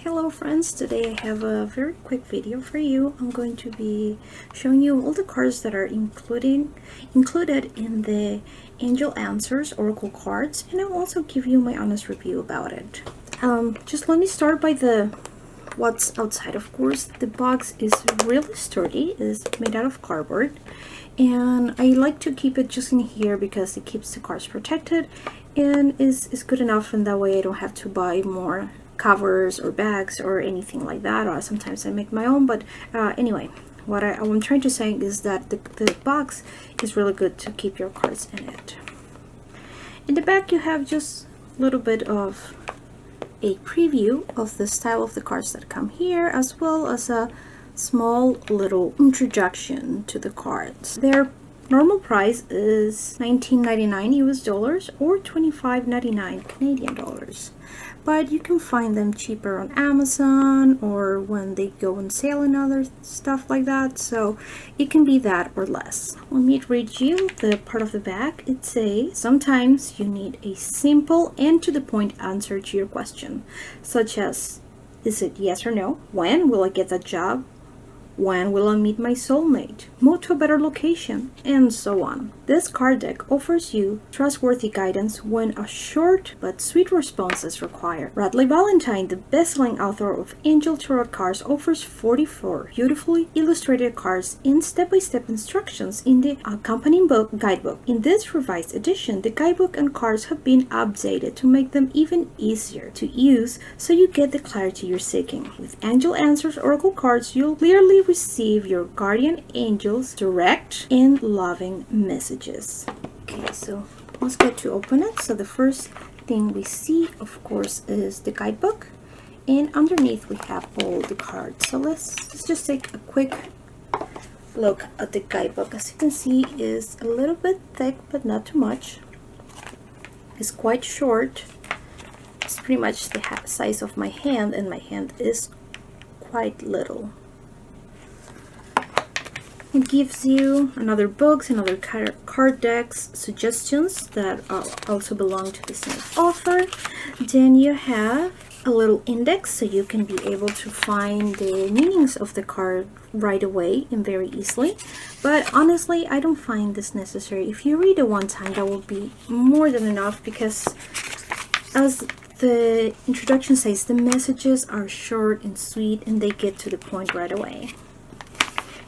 Hello friends, today I have a very quick video for you. I'm going to be showing you all the cards that are included in the Angel Answers Oracle cards, and I'll also give you my honest review about it. Just let me start by what's outside. Of course, the box is really sturdy, it's made out of cardboard, and I like to keep it just in here because it keeps the cards protected and is good enough, and that way I don't have to buy more covers or bags or anything like that, or sometimes I make my own. But anyway, what I'm trying to say is that the box is really good to keep your cards in it. In the back you have just a little bit of a preview of the style of the cards that come here, as well as a small little introduction to the cards. Their normal price is $19.99 US dollars or $25.99 Canadian dollars, but you can find them cheaper on Amazon or when they go on sale and other stuff like that, so it can be that or less. Let me read you the part of the back. It says, sometimes you need a simple and to the point answer to your question, such as, is it yes or no? When will I get that job? When will I meet my soulmate? Move to a better location? And so on. This card deck offers you trustworthy guidance when a short but sweet response is required. Radleigh Valentine, the best-selling author of Angel Tarot cards, offers 44 beautifully illustrated cards and step-by-step instructions in the accompanying book, Guidebook. In this revised edition, the guidebook and cards have been updated to make them even easier to use so you get the clarity you're seeking. With Angel Answers Oracle cards, you'll clearly receive your guardian angels' direct and loving messages. Okay, so let's get to open it. So the first thing we see, of course, is the guidebook, and underneath we have all the cards. So let's just take a quick look at the guidebook. As you can see, is a little bit thick, but not too much. It's quite short. It's pretty much the size of my hand, and my hand is quite little. It gives you another books and other card decks suggestions that also belong to the same author. Then you have a little index so you can be able to find the meanings of the card right away and very easily. But honestly, I don't find this necessary. If you read it one time, that will be more than enough, because as the introduction says, the messages are short and sweet and they get to the point right away.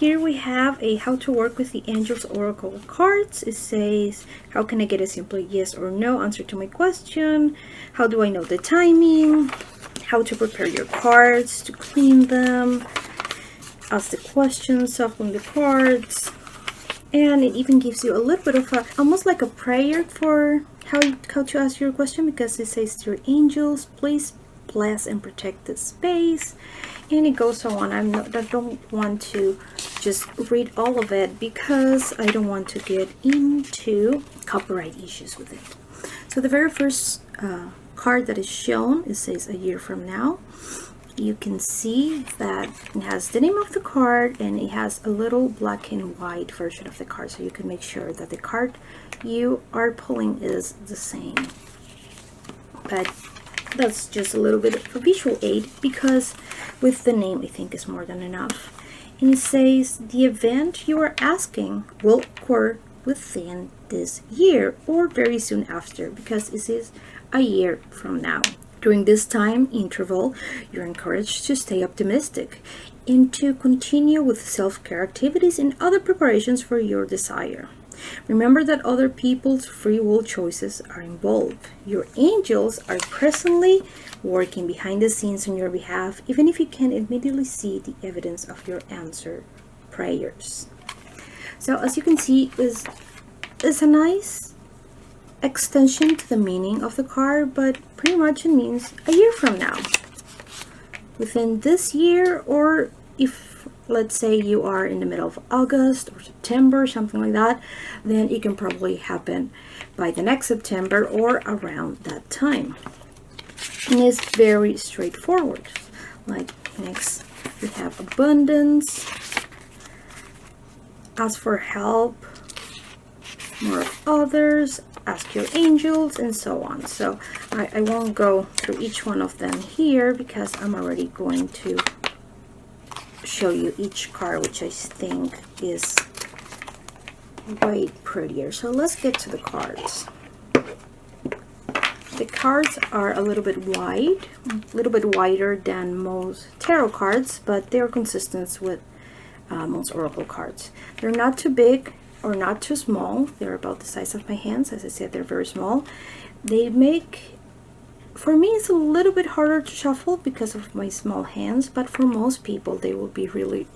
Here we have a how to work with the Angels Oracle cards. It says, how can I get a simple yes or no answer to my question? How do I know the timing? How to prepare your cards, to clean them, ask the questions, shuffling the cards. And it even gives you a little bit of almost like a prayer for how to ask your question, because it says, dear angels, please bless and protect this space. And it goes on. I don't want to just read all of it because I don't want to get into copyright issues with it. So the very first card that is shown, it says a year from now. You can see that it has the name of the card, and it has a little black and white version of the card, so you can make sure that the card you are pulling is the same. But that's just a little bit of a visual aid, because with the name I think is more than enough. And it says the event you are asking will occur within this year or very soon after, because this is a year from now. During this time interval, you're encouraged to stay optimistic and to continue with self-care activities and other preparations for your desire. Remember that other people's free will choices are involved. Your angels are presently working behind the scenes on your behalf, even if you can't immediately see the evidence of your answered prayers. So as you can see, is a nice extension to the meaning of the card, but pretty much it means a year from now. Within this year, or if let's say you are in the middle of August or September, something like that, then it can probably happen by the next September or around that time. And it's very straightforward. Like next we have abundance, ask for help, more of others, ask your angels, and so on. So I won't go through each one of them here because I'm already going to show you each card, which I think is way prettier. So let's get to the cards. The cards are a little bit wide, a little bit wider than most tarot cards, but they're consistent with most oracle cards. They're not too big or not too small. They're about the size of my hands. As I said, they're very small. They make, for me, it's a little bit harder to shuffle because of my small hands, but for most people, they will be really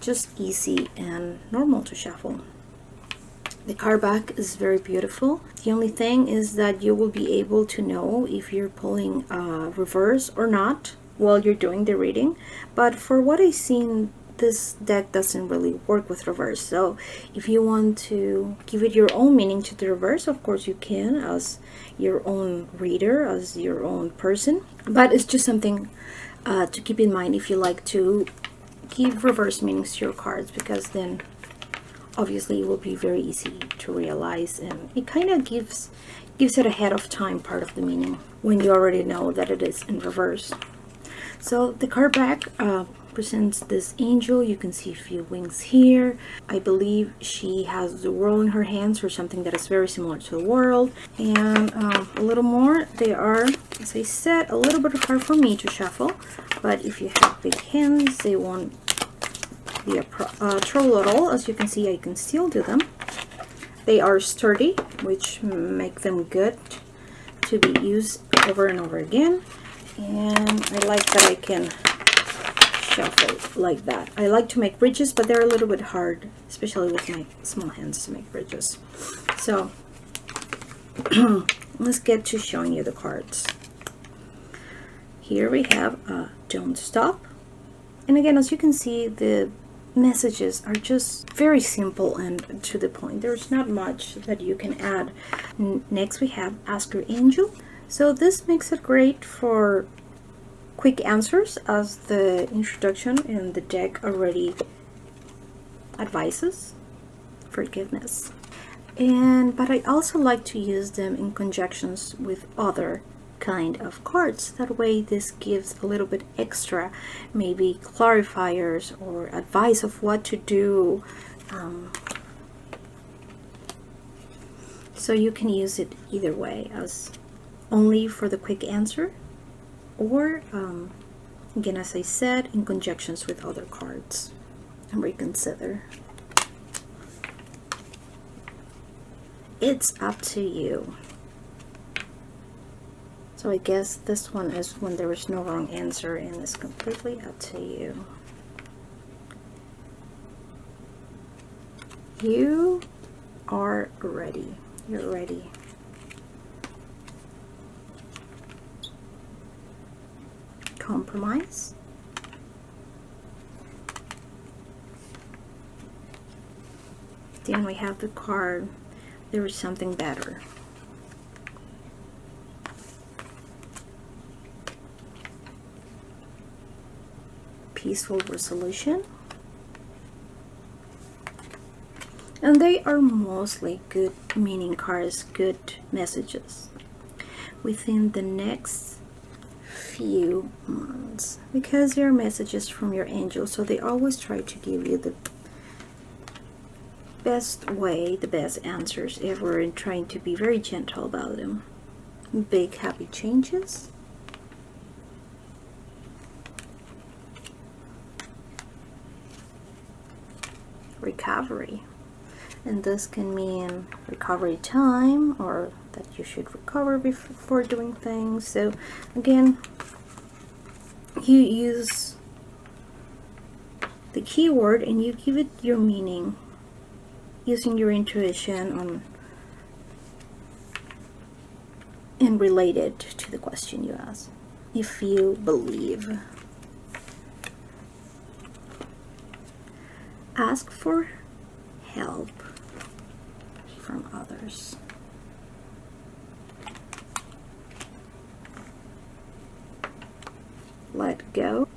just easy and normal to shuffle. The card back is very beautiful. The only thing is that you will be able to know if you're pulling reverse or not while you're doing the reading. But for what I've seen, this deck doesn't really work with reverse. So if you want to give it your own meaning to the reverse, of course you can, as your own reader, as your own person. But it's just something to keep in mind if you like to give reverse meanings to your cards, because then obviously it will be very easy to realize, and it kind of gives it ahead of time part of the meaning when you already know that it is in reverse. So the card back presents this angel. You can see a few wings here. I believe she has the world in her hands, or something that is very similar to the world. And a little more, they are, as I said, a little bit hard for me to shuffle, but if you have big hands, they won't be a trouble at all. As you can see, I can still do them. They are sturdy, which make them good to be used over and over again. And I like that I can shuffle like that. I like to make bridges, but they're a little bit hard, especially with my small hands, to make bridges. So let's get to showing you the cards. Here we have Don't Stop. And again, as you can see, the messages are just very simple and to the point. There's not much that you can add. Next we have Ask Your Angel. So this makes it great for quick answers, as the introduction in the deck already advises forgiveness. But I also like to use them in conjunctions with other kind of cards. That way this gives a little bit extra, maybe clarifiers or advice of what to do. So you can use it either way, as only for the quick answer, or again, as I said, in conjunctions with other cards, and reconsider. It's up to you. So I guess this one is when there is no wrong answer, and it's completely up to you. You are ready. You're ready. Compromise. Then we have the card, There is Something Better. Peaceful Resolution. And they are mostly good meaning cards, good messages within the next few months, because they are messages from your angels, so they always try to give you the best way, the best answers ever, and trying to be very gentle about them. Big happy changes. Recovery. And this can mean recovery time, or that you should recover before doing things. So again, you use the keyword and you give it your meaning using your intuition and relate it to the question you ask, if you believe. Ask for help from others. Let go.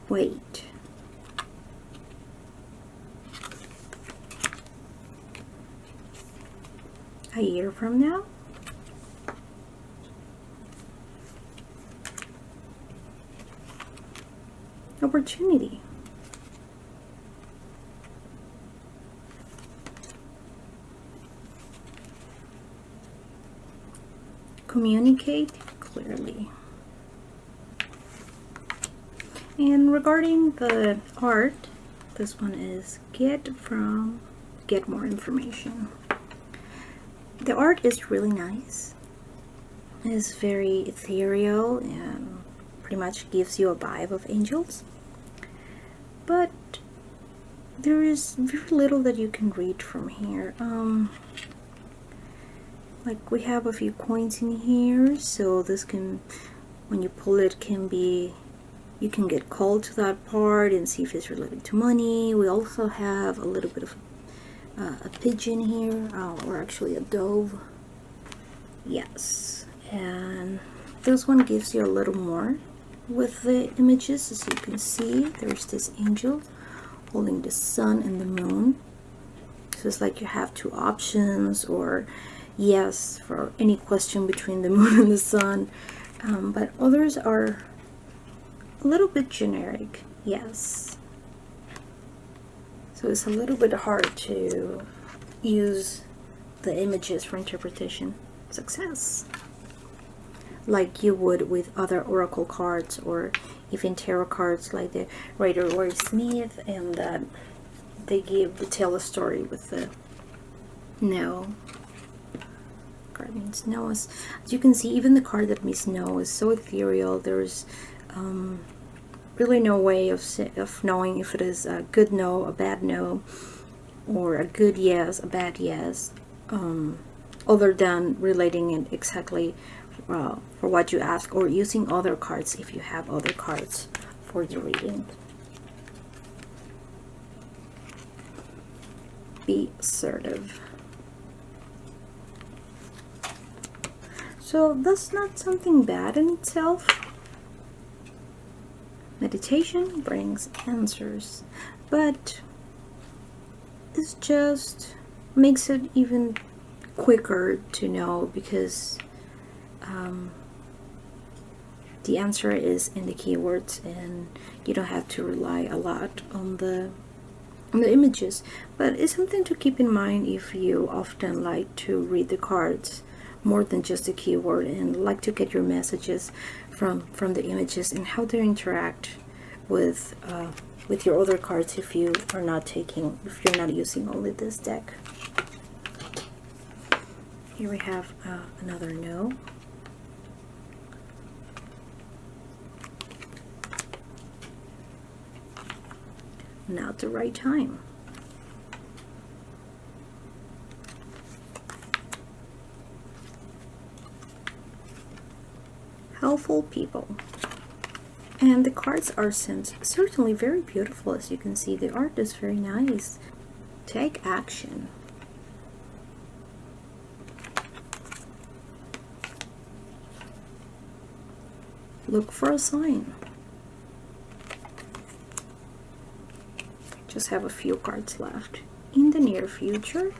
Wait. a year from now. Opportunity. Communicate clearly. And regarding the art, this one is get more information. The art is really nice. It's very ethereal and pretty much gives you a vibe of angels. But there is very little that you can read from here. Like we have a few coins in here, so this can, when you pull it, can be, you can get called to that part and see if it's related to money. We also have a little bit of a pigeon here, or actually a dove. Yes, and this one gives you a little more with the images. As you can see, there's this angel holding the sun and the moon. So it's like you have two options, or yes for any question between the moon and the sun, but others are a little bit generic. Yes, so it's a little bit hard to use the images for interpretation. Success, like you would with other oracle cards or even tarot cards like the Rider-Waite-Smith, and that they tell a story with the no. Card means no. As you can see, even the card that means no is so ethereal. There's really no way of knowing if it is a good no, a bad no, or a good yes, a bad yes, other than relating it exactly for what you ask, or using other cards if you have other cards for the reading. Be assertive. So that's not something bad in itself. Meditation brings answers, but it just makes it even quicker to know, because the answer is in the keywords and you don't have to rely a lot on the images. But it's something to keep in mind if you often like to read the cards more than just a keyword and like to get your messages from the images and how they interact with your other cards if you're not using only this deck. Here we have another no. Not the right time. Helpful people. And the cards are certainly very beautiful. As you can see, the art is very nice. Take action. Look for a sign. Just have a few cards left. In the near future.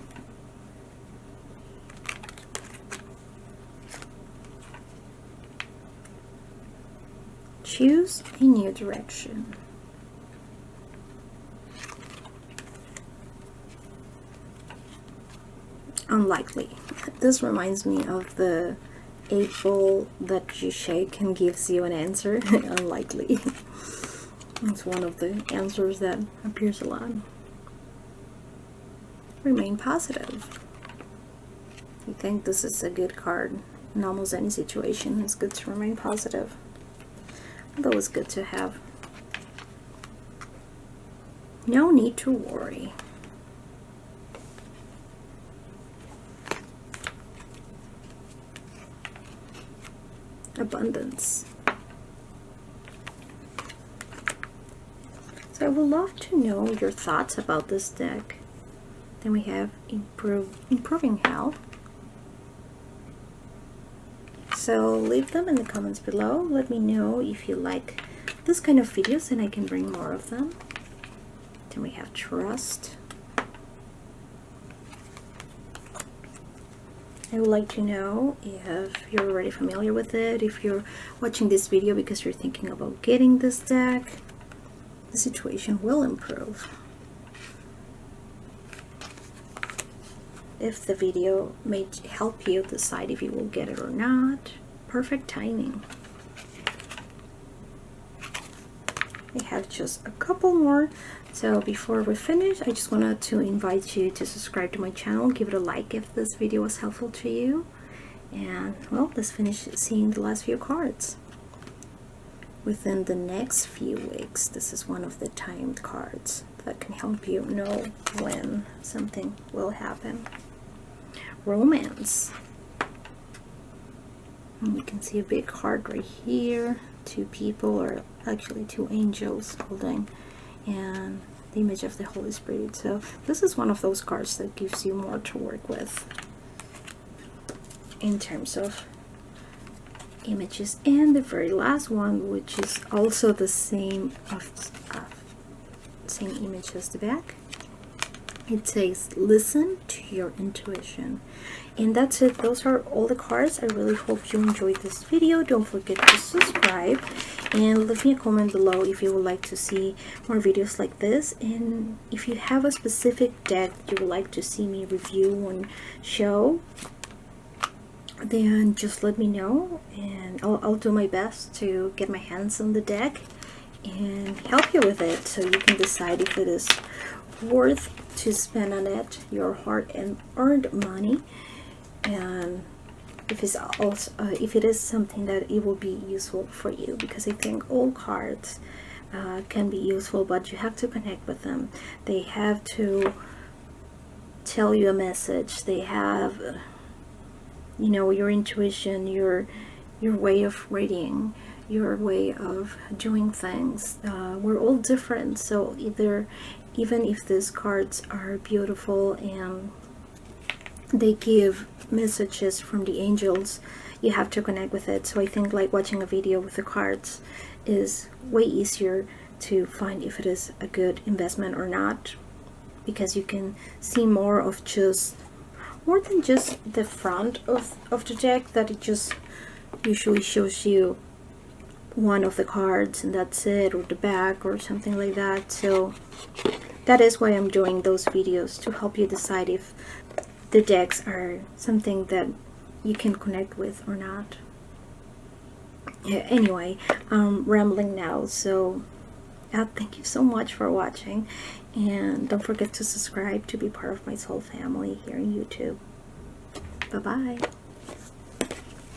Choose a new direction. Unlikely. This reminds me of the 8 ball that you shake and gives you an answer. Unlikely. It's one of the answers that appears a lot. Remain positive. You think this is a good card in almost any situation. It's good to remain positive. Although it's good to have. No need to worry. Abundance. So I would love to know your thoughts about this deck. Then we have improving health. So leave them in the comments below. Let me know if you like this kind of videos and I can bring more of them. Then we have trust. I would like to know if you're already familiar with it, if you're watching this video because you're thinking about getting this deck. The situation will improve if the video may help you decide if you will get it or not. Perfect timing. I have just a couple more, so before we finish, I just wanted to invite you to subscribe to my channel, give it a like if this video was helpful to you, and well, let's finish seeing the last few cards. Within the next few weeks, this is one of the timed cards that can help you know when something will happen. Romance. And you can see a big card right here, two people, or actually two angels holding, and the image of the Holy Spirit. So this is one of those cards that gives you more to work with in terms of images. And the very last one, which is also the same same image as the back, it says listen to your intuition. And that's it. Those are all the cards. I really hope you enjoyed this video. Don't forget to subscribe and leave me a comment below if you would like to see more videos like this, and if you have a specific deck you would like to see me review and show, then just let me know, and I'll do my best to get my hands on the deck and help you with it, so you can decide if it is worth to spend on it your hard and earned money, and if it's also if it is something that it will be useful for you, because I think all cards can be useful, but you have to connect with them. They have to tell you a message. They have, you know, your intuition, your way of reading, your way of doing things. We're all different, so even if these cards are beautiful and they give messages from the angels, you have to connect with it. So I think like watching a video with the cards is way easier to find if it is a good investment or not, because you can see more than just the front of the deck, that it just usually shows you one of the cards and that's it, or the back or something like that. So that is why I'm doing those videos, to help you decide if the decks are something that you can connect with or not. Yeah, anyway, I'm rambling now, so thank you so much for watching, and don't forget to subscribe to be part of my soul family here on YouTube. Bye bye.